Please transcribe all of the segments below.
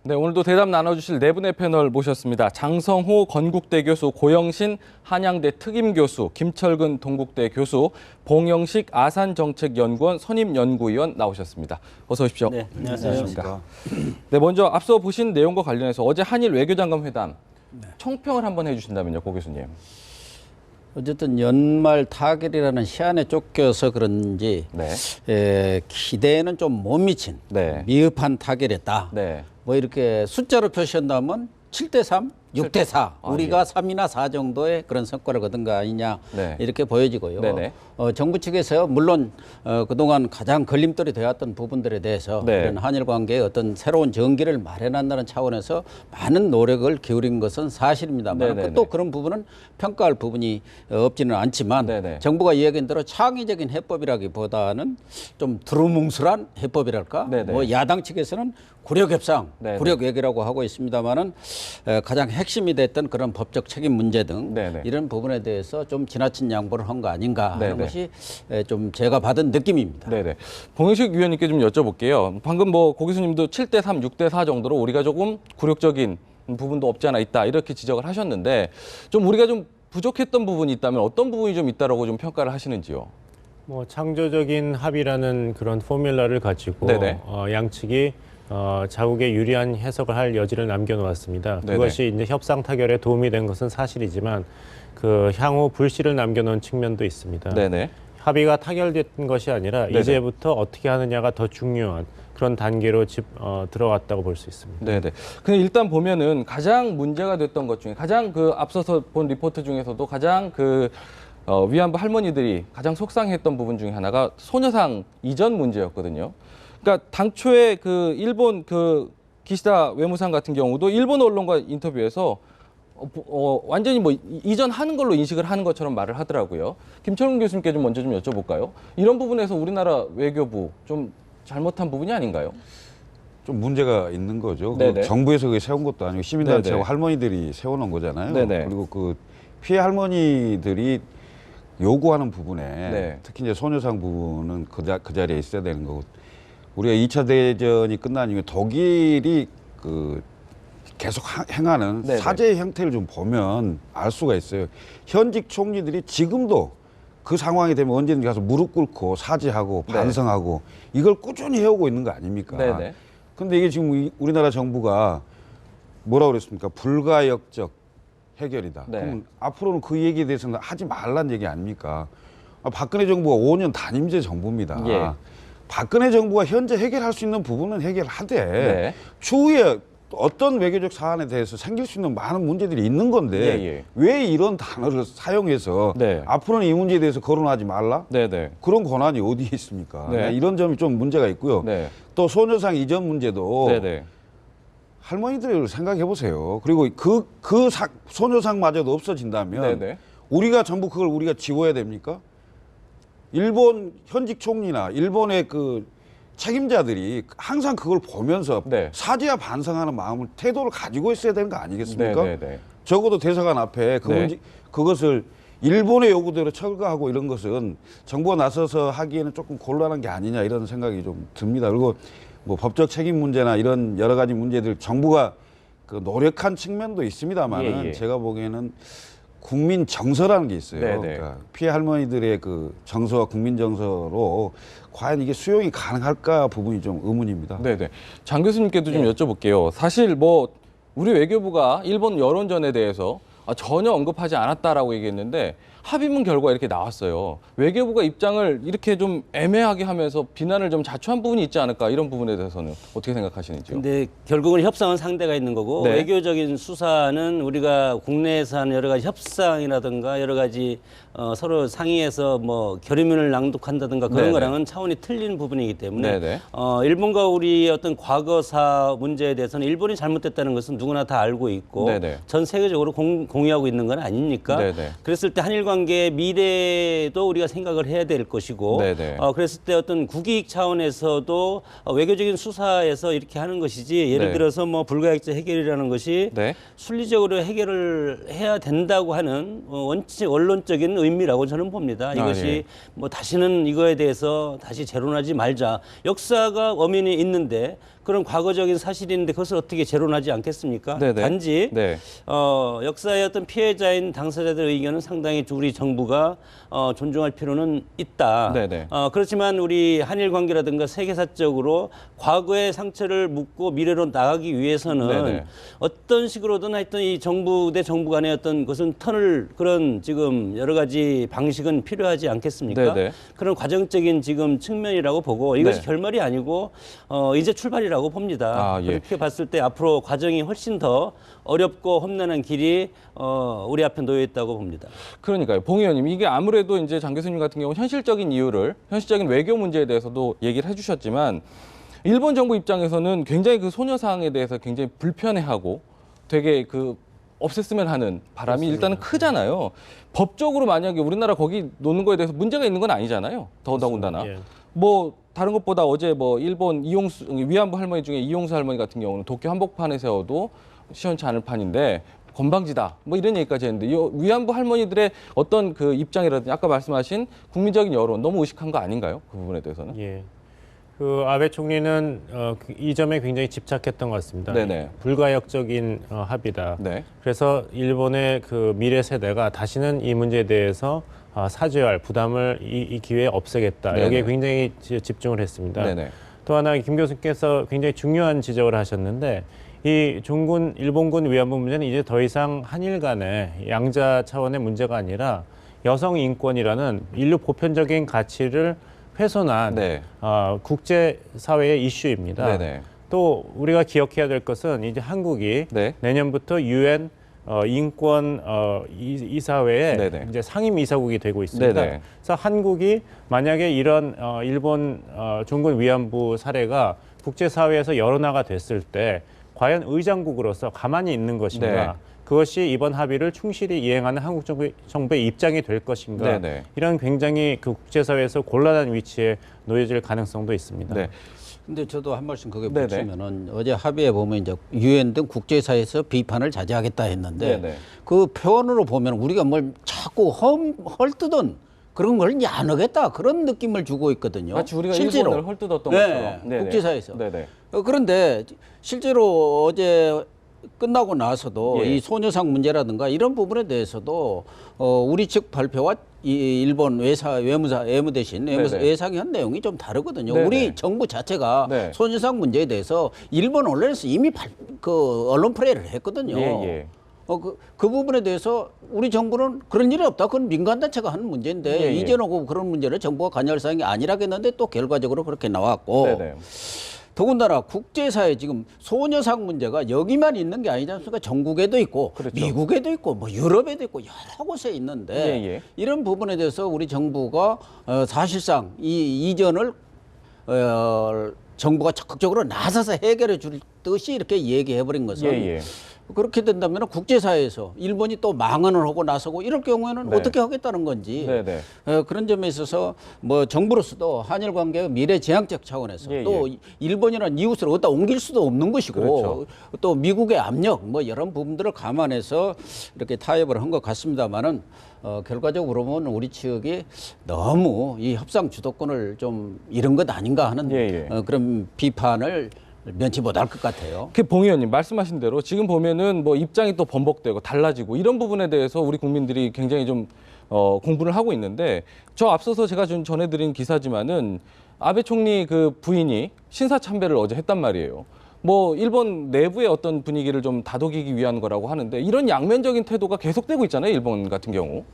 네, 오늘도 대담 나눠주실 네 분의 패널 모셨습니다. 장성호 건국대 교수, 고영신 한양대 특임교수, 김철근 동국대 교수, 봉영식 아산정책연구원 선임연구위원 나오셨습니다. 어서 오십시오. 네, 안녕하세요. 네, 먼저 앞서 보신 내용과 관련해서 어제 한일 외교장관 회담 총평을 한번 해주신다면요, 고 교수님. 어쨌든 연말 타결이라는 시한에 쫓겨서 그런지 기대에는 좀 못 미친 미흡한 타결이었다. 뭐 이렇게 숫자로 표시한다면 7대3, 6대4 우리가 3이나 4 정도의 그런 성과를 거둔 거 아니냐 이렇게 보여지고요. 정부 측에서 물론 그동안 가장 걸림돌이 되었던 부분들에 대해서 이런 한일 관계의 어떤 새로운 전기를 마련한다는 차원에서 많은 노력을 기울인 것은 사실입니다만 또 그런 부분은 평가할 부분이 없지는 않지만 정부가 이야기한 대로 창의적인 해법이라기보다는 좀 두루뭉술한 해법이랄까 뭐 야당 측에서는 굴욕협상, 굴욕외교라고 하고 있습니다만은 가장 핵심이 됐던 그런 법적 책임 문제 등 이런 부분에 대해서 좀 지나친 양보를 한 거 아닌가 하는 것이 좀 제가 받은 느낌입니다. 봉영식 위원님께 좀 여쭤볼게요. 방금 뭐 고 교수님도 7대3, 6대4 정도로 우리가 조금 굴욕적인 부분도 없지 않아 있다 이렇게 지적을 하셨는데 좀 우리가 좀 부족했던 부분이 있다면 어떤 부분이 좀 있다라고 좀 평가를 하시는지요? 뭐 창조적인 합의라는 그런 포뮬러를 가지고 양측이 자국에 유리한 해석을 할 여지를 남겨놓았습니다. 그것이 이제 협상 타결에 도움이 된 것은 사실이지만 그 향후 불씨를 남겨놓은 측면도 있습니다. 합의가 타결된 것이 아니라 이제부터 어떻게 하느냐가 더 중요한 그런 단계로 들어갔다고 볼 수 있습니다. 근데 일단 보면은 가장 문제가 됐던 것 중에 가장 그 앞서서 본 리포트 중에서도 가장 그 위안부 할머니들이 가장 속상했던 부분 중에 하나가 소녀상 이전 문제였거든요. 그러니까 당초에 그 일본 그 기시다 외무상 같은 경우도 일본 언론과 인터뷰에서 완전히 뭐 이전하는 걸로 인식을 하는 것처럼 말을 하더라고요. 김철근 교수님께 좀 먼저 좀 여쭤볼까요? 이런 부분에서 우리나라 외교부 좀 잘못한 부분이 아닌가요? 좀 문제가 있는 거죠. 정부에서 그게 세운 것도 아니고 시민단체하고 할머니들이 세워놓은 거잖아요. 그리고 그 피해 할머니들이 요구하는 부분에 특히 이제 소녀상 부분은 그 자리에 있어야 되는 거고. 우리가 2차 대전이 끝난 이후에 독일이 그 계속 행하는 사죄의 형태를 좀 보면 알 수가 있어요. 현직 총리들이 지금도 그 상황이 되면 언제든지 가서 무릎 꿇고 사죄하고 반성하고 이걸 꾸준히 해오고 있는 거 아닙니까? 근데 이게 지금 우리나라 정부가 뭐라고 그랬습니까? 불가역적 해결이다. 그럼 앞으로는 그 얘기에 대해서는 하지 말란 얘기 아닙니까? 박근혜 정부가 5년 단임제 정부입니다. 박근혜 정부가 현재 해결할 수 있는 부분은 해결하되 추후에 어떤 외교적 사안에 대해서 생길 수 있는 많은 문제들이 있는 건데 왜 이런 단어를 사용해서 앞으로는 이 문제에 대해서 거론하지 말라? 그런 권한이 어디에 있습니까? 이런 점이 좀 문제가 있고요. 또 소녀상 이전 문제도 할머니들 생각해 보세요. 그리고 그 소녀상마저도 없어진다면 우리가 전부 그걸 우리가 지워야 됩니까? 일본 현직 총리나 일본의 그 책임자들이 항상 그걸 보면서 사죄와 반성하는 마음을 태도를 가지고 있어야 되는 거 아니겠습니까? 적어도 대사관 앞에 그것을 일본의 요구대로 철거하고 이런 것은 정부가 나서서 하기에는 조금 곤란한 게 아니냐 이런 생각이 좀 듭니다. 그리고 뭐 법적 책임 문제나 이런 여러 가지 문제들 정부가 그 노력한 측면도 있습니다만 제가 보기에는 국민 정서라는 게 있어요. 그러니까 피해 할머니들의 그 정서와 국민 정서로 과연 이게 수용이 가능할까 부분이 좀 의문입니다. 장 교수님께도 좀 여쭤볼게요. 사실 뭐 우리 외교부가 일본 여론전에 대해서 전혀 언급하지 않았다라고 얘기했는데 합의문 결과 이렇게 나왔어요. 외교부가 입장을 이렇게 좀 애매하게 하면서 비난을 좀 자초한 부분이 있지 않을까 이런 부분에 대해서는 어떻게 생각하시는지요? 근데 결국은 협상은 상대가 있는 거고 외교적인 수사는 우리가 국내에서 하는 여러 가지 협상이라든가 여러 가지 서로 상의해서 뭐 결의문을 낭독한다든가 그런 거랑은 차원이 틀린 부분이기 때문에 일본과 우리의 어떤 과거사 문제에 대해서는 일본이 잘못됐다는 것은 누구나 다 알고 있고 전 세계적으로 공유하고 있는 건 아닙니까? 그랬을 때 한일 관계의 미래도 우리가 생각을 해야 될 것이고 그랬을 때 어떤 국익 차원에서도 외교적인 수사에서 이렇게 하는 것이지 예를 들어서 뭐 불가역적 해결이라는 것이 순리적으로 해결을 해야 된다고 하는 원론적인 의미라고 저는 봅니다. 이것이 뭐 다시는 이거에 대해서 다시 재론하지 말자. 역사가 엄연히 있는데 그런 과거적인 사실인데 그것을 어떻게 재론하지 않겠습니까? 네네. 단지 네. 역사의 어떤 피해자인 당사자들의 의견은 상당히 우리 정부가 존중할 필요는 있다. 네네. 그렇지만 우리 한일 관계라든가 세계사적으로 과거의 상처를 묻고 미래로 나가기 위해서는 네네. 어떤 식으로든 하여튼 이 정부 대 정부 간의 어떤 것은 터널 그런 지금 여러 가지 방식은 필요하지 않겠습니까? 네네. 그런 과정적인 지금 측면이라고 보고 이것이 네. 결말이 아니고 이제 출발이라고 봅니다. 아, 예. 그렇게 봤을 때 앞으로 과정이 훨씬 더 어렵고 험난한 길이 우리 앞에 놓여 있다고 봅니다. 그러니까요. 봉 의원님, 이게 아무래도 이제 장 교수님 같은 경우 현실적인 이유를, 현실적인 외교 문제에 대해서도 얘기를 해주셨지만, 일본 정부 입장에서는 굉장히 그 소녀상에 대해서 굉장히 불편해하고 되게 없앴으면 하는 바람이 그렇습니다. 일단은 크잖아요. 법적으로 만약에 우리나라 거기 놓는 거에 대해서 문제가 있는 건 아니잖아요. 더군다나. 예. 뭐 다른 것보다 어제 뭐 일본 위안부 할머니 중에 이용수 할머니 같은 경우는 도쿄 한복판에 세워도 시원치 않을 판인데 건방지다 뭐 이런 얘기까지 했는데 이 위안부 할머니들의 어떤 그 입장이라든지 아까 말씀하신 국민적인 여론 너무 의식한 거 아닌가요? 그 부분에 대해서는. 예. 아베 총리는 이 점에 굉장히 집착했던 것 같습니다. 네네. 불가역적인 합의다. 네. 그래서 일본의 그 미래 세대가 다시는 이 문제에 대해서 사죄할 부담을 이 기회에 없애겠다. 네네. 여기에 굉장히 집중을 했습니다. 네네. 또 하나 김 교수께서 굉장히 중요한 지적을 하셨는데 이 일본군 위안부 문제는 이제 더 이상 한일 간의 양자 차원의 문제가 아니라 여성 인권이라는 인류 보편적인 가치를 훼손한 네. 국제사회의 이슈입니다. 네네. 또 우리가 기억해야 될 것은 이제 한국이 네. 내년부터 UN 인권 이사회에 네네. 이제 상임 이사국이 되고 있습니다. 네네. 그래서 한국이 만약에 이런 일본 종군 위안부 사례가 국제사회에서 여론화가 됐을 때 과연 의장국으로서 가만히 있는 것인가? 네. 그것이 이번 합의를 충실히 이행하는 한국 정부의 입장이 될 것인가? 네네. 이런 굉장히 그 국제사회에서 곤란한 위치에 놓여질 가능성도 있습니다. 네. 근데 저도 한 말씀 거기에 네네. 붙이면은 어제 합의에 보면 이제 유엔 등 국제사회에서 비판을 자제하겠다 했는데 네네. 그 표현으로 보면 우리가 뭘 자꾸 헐뜯은 그런 걸 이제 안 하겠다 그런 느낌을 주고 있거든요. 마치 우리가 실제로. 일본을 헐뜯었던 네, 것처럼. 네네. 국제사회에서. 네네. 그런데 실제로 어제 끝나고 나서도 예. 이 소녀상 문제라든가 이런 부분에 대해서도 우리 측 발표와 이 일본 외무대신 네네. 외상이 한 내용이 좀 다르거든요. 네네. 우리 정부 자체가 네. 소녀상 문제에 대해서 일본 언론에서 이미 언론 플레이를 했거든요. 예. 그 부분에 대해서 우리 정부는 그런 일이 없다. 그건 민간단체가 하는 문제인데 예. 이전하고 그런 문제를 정부가 관여할 사항이 아니라겠는데 또 결과적으로 그렇게 나왔고 네네. 더군다나 국제사회 지금 소녀상 문제가 여기만 있는 게 아니지 않습니까? 전국에도 있고 그렇죠. 미국에도 있고 뭐 유럽에도 있고 여러 곳에 있는데 예. 이런 부분에 대해서 우리 정부가 사실상 이 이전을 정부가 적극적으로 나서서 해결해 줄 듯이 이렇게 얘기해버린 것은 예. 그렇게 된다면 국제사회에서 일본이 또 망언을 하고 나서고 이럴 경우에는 네. 어떻게 하겠다는 건지 네네. 그런 점에 있어서 뭐 정부로서도 한일 관계의 미래 지향적 차원에서 예. 또 일본이라는 이웃을 어디다 옮길 수도 없는 것이고 그렇죠. 또 미국의 압력 뭐 이런 부분들을 감안해서 이렇게 타협을 한 것 같습니다만은 결과적으로 보면 우리 측이 너무 이 협상 주도권을 좀 잃은 것 아닌가 하는 예. 그런 비판을 면치 못할 것 같아요. 봉 의원님 말씀하신 대로 지금 보면은 뭐 입장이 또 번복되고 달라지고 이런 부분에 대해서 우리 국민들이 굉장히 좀 공부를 하고 있는데 저 앞서서 제가 좀 전해드린 기사지만은 아베 총리 그 부인이 신사참배를 어제 했단 말이에요. 뭐 일본 내부의 어떤 분위기를 좀 다독이기 위한 거라고 하는데 이런 양면적인 태도가 계속되고 있잖아요. 일본 같은 경우.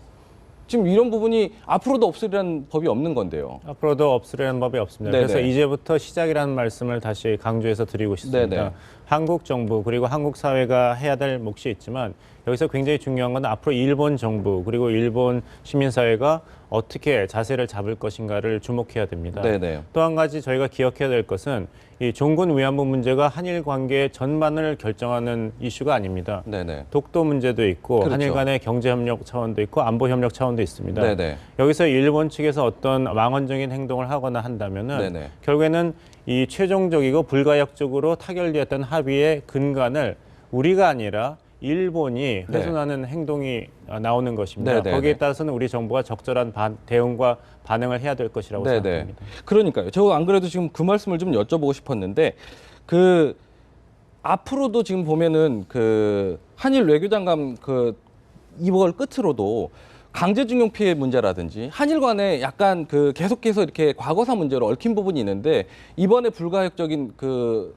지금 이런 부분이 앞으로도 없으리라는 법이 없는 건데요. 앞으로도 없으려는 법이 없습니다. 네네. 그래서 이제부터 시작이라는 말씀을 다시 강조해서 드리고 싶습니다. 네네. 한국 정부 그리고 한국 사회가 해야 될 몫이 있지만 여기서 굉장히 중요한 건 앞으로 일본 정부 그리고 일본 시민사회가 어떻게 자세를 잡을 것인가를 주목해야 됩니다. 네네. 또 한 가지 저희가 기억해야 될 것은 이 종군 위안부 문제가 한일 관계의 전반을 결정하는 이슈가 아닙니다. 네네. 독도 문제도 있고 그렇죠. 한일 간의 경제협력 차원도 있고 안보협력 차원도 있습니다. 네네. 여기서 일본 측에서 어떤 망언적인 행동을 하거나 한다면은 네네. 결국에는 이 최종적이고 불가역적으로 타결되었던 합의의 근간을 우리가 아니라 일본이 훼손하는 행동이 나오는 것입니다. 네네. 거기에 따라서는 우리 정부가 적절한 대응과 반응을 해야 될 것이라고 네네. 생각합니다. 그러니까요. 저 안 그래도 지금 그 말씀을 좀 여쭤보고 싶었는데 그 앞으로도 지금 보면은 그 한일 외교장관 그 이걸 끝으로도 강제징용 피해 문제라든지 한일 간에 약간 그 계속해서 이렇게 과거사 문제로 얽힌 부분이 있는데 이번에 불가역적인 그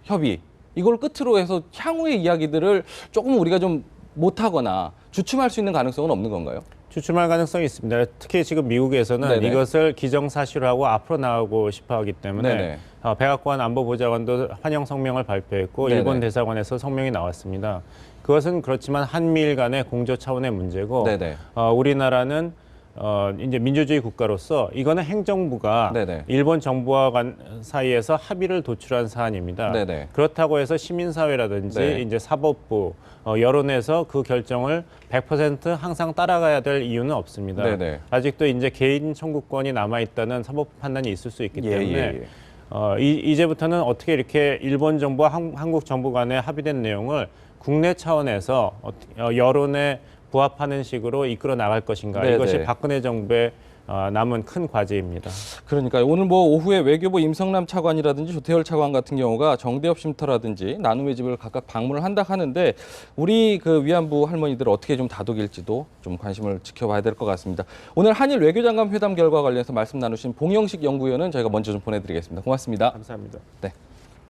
협의 이걸 끝으로 해서 향후의 이야기들을 조금 우리가 좀 못하거나 주춤할 수 있는 가능성은 없는 건가요? 주춤할 가능성이 있습니다. 특히 지금 미국에서는 네네. 이것을 기정사실화하고 앞으로 나가고 싶어하기 때문에 백악관 안보보좌관도 환영 성명을 발표했고 네네. 일본 대사관에서 성명이 나왔습니다. 그것은 그렇지만 한미일 간의 공조 차원의 문제고 우리나라는 이제 민주주의 국가로서 이거는 행정부가 네네. 일본 정부와 사이에서 합의를 도출한 사안입니다. 네네. 그렇다고 해서 시민사회라든지 네. 이제 사법부, 여론에서 그 결정을 100% 항상 따라가야 될 이유는 없습니다. 네네. 아직도 이제 개인 청구권이 남아 있다는 사법 판단이 있을 수 있기 때문에 이제부터는 어떻게 이렇게 일본 정부와 한국 정부 간에 합의된 내용을 국내 차원에서 여론에 부합하는 식으로 이끌어 나갈 것인가. 네네. 이것이 박근혜 정부의 남은 큰 과제입니다. 그러니까 오늘 뭐 오후에 외교부 임성남 차관이라든지 조태열 차관 같은 경우가 정대협 쉼터라든지 나눔의 집을 각각 방문을 한다 하는데 우리 그 위안부 할머니들 어떻게 좀 다독일지도 좀 관심을 지켜봐야 될 것 같습니다. 오늘 한일 외교장관 회담 결과 관련해서 말씀 나누신 봉영식 연구위원은 저희가 먼저 좀 보내드리겠습니다. 고맙습니다. 감사합니다. 네.